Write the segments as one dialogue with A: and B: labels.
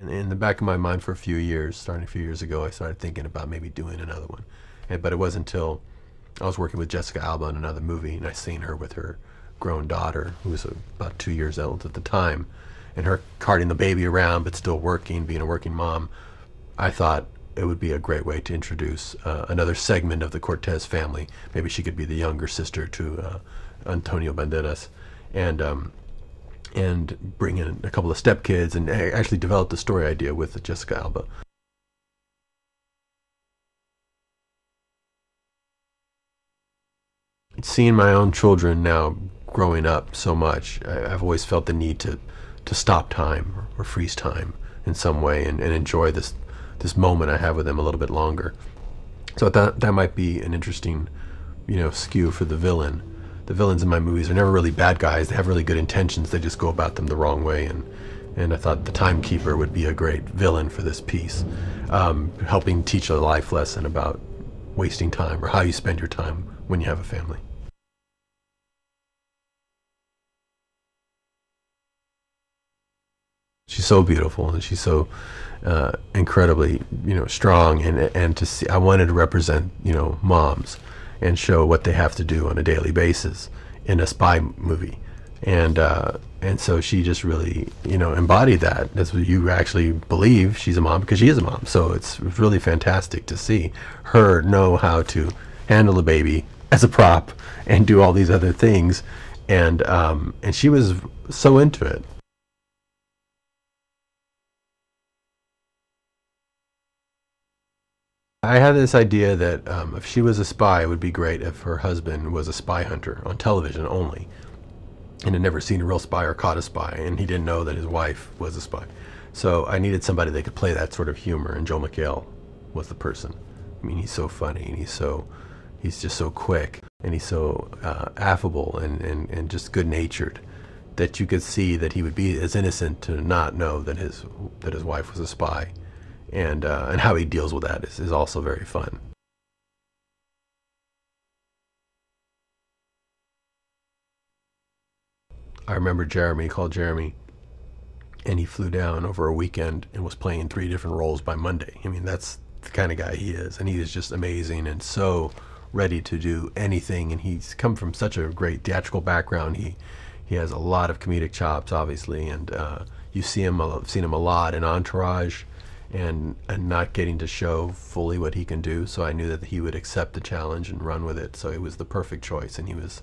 A: in the back of my mind for a few years, starting a few years ago, I started thinking about maybe doing another one. But it wasn't until I was working with Jessica Alba in another movie, and I seen her with her grown daughter, who was about 2 years old at the time, and her carting the baby around but still working, being a working mom. I thought it would be a great way to introduce another segment of the Cortez family. Maybe she could be the younger sister to Antonio Banderas, and bring in a couple of stepkids, and actually develop the story idea with Jessica Alba. Seeing my own children now growing up so much, I've always felt the need to stop time or freeze time in some way, and enjoy this moment I have with them a little bit longer. So that might be an interesting, skew for the villain. The villains in my movies are never really bad guys. They have really good intentions. They just go about them the wrong way. And I thought the Timekeeper would be a great villain for this piece, helping teach a life lesson about wasting time or how you spend your time when you have a family. She's so beautiful, and she's so incredibly, strong, and to see, I wanted to represent, moms, and show what they have to do on a daily basis in a spy movie, and so she just really, embodied that. That's what you actually believe she's a mom, because she is a mom. So it's really fantastic to see her know how to handle a baby as a prop and do all these other things, and she was so into it. I had this idea that if she was a spy, it would be great if her husband was a spy hunter on television only, and had never seen a real spy or caught a spy, and he didn't know that his wife was a spy. So I needed somebody that could play that sort of humor, and Joel McHale was the person. I mean, he's so funny, and he's just so quick, and he's so affable, and just good-natured, that you could see that he would be as innocent to not know that his wife was a spy. And how he deals with that is also very fun. I remember Jeremy, called Jeremy, and he flew down over a weekend and was playing 3 different roles by Monday. I mean, that's the kind of guy he is, and he is just amazing and so ready to do anything. And he's come from such a great theatrical background. He has a lot of comedic chops, obviously, and you've seen him a lot in Entourage, and not getting to show fully what he can do. So I knew that he would accept the challenge and run with it. So it was the perfect choice, and he was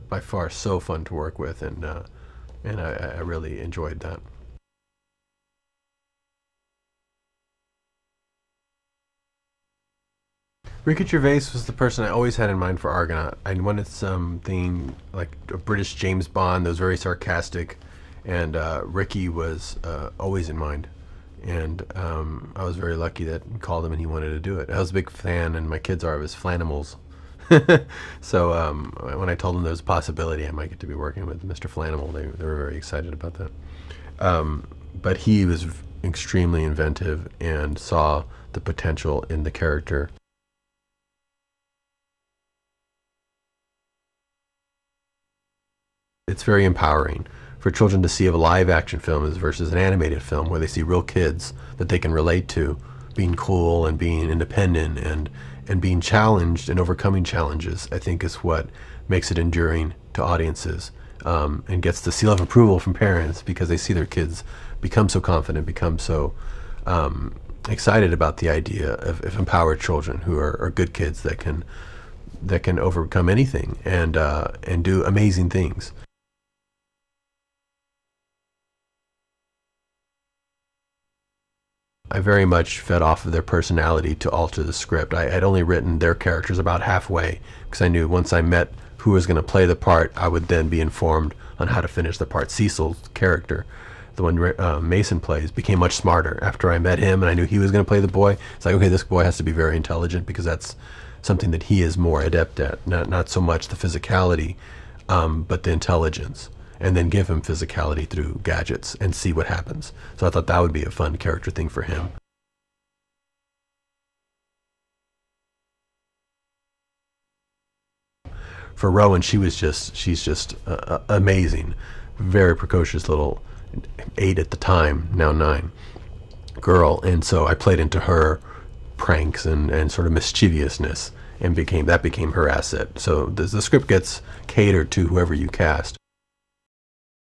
A: by far so fun to work with, and I really enjoyed that. Ricky Gervais was the person I always had in mind for Argonaut. I wanted something like a British James Bond that was very sarcastic, and Ricky was always in mind. And I was very lucky that I called him and he wanted to do it. I was a big fan, and my kids are, of his Flanimals. So when I told them there was a possibility I might get to be working with Mr. Flanimal, they were very excited about that. But he was extremely inventive and saw the potential in the character. It's very empowering for children to see a live action film versus an animated film, where they see real kids that they can relate to being cool and being independent, and being challenged and overcoming challenges. I think is what makes it enduring to audiences, and gets the seal of approval from parents, because they see their kids become so confident, become so excited about the idea of empowered children who are good kids that can overcome anything, and do amazing things. I very much fed off of their personality to alter the script. I had only written their characters about halfway, because I knew once I met who was going to play the part, I would then be informed on how to finish the part. Cecil's character, the one Mason plays, became much smarter after I met him, and I knew he was going to play the boy. It's like, okay, this boy has to be very intelligent, because that's something that he is more adept at. Not so much the physicality, but the intelligence. And then give him physicality through gadgets and see what happens. So I thought that would be a fun character thing for him. For Rowan, she's just amazing. Very precocious little 8 at the time, now 9. girl, and so I played into her pranks and sort of mischievousness, and became her asset. So the script gets catered to whoever you cast.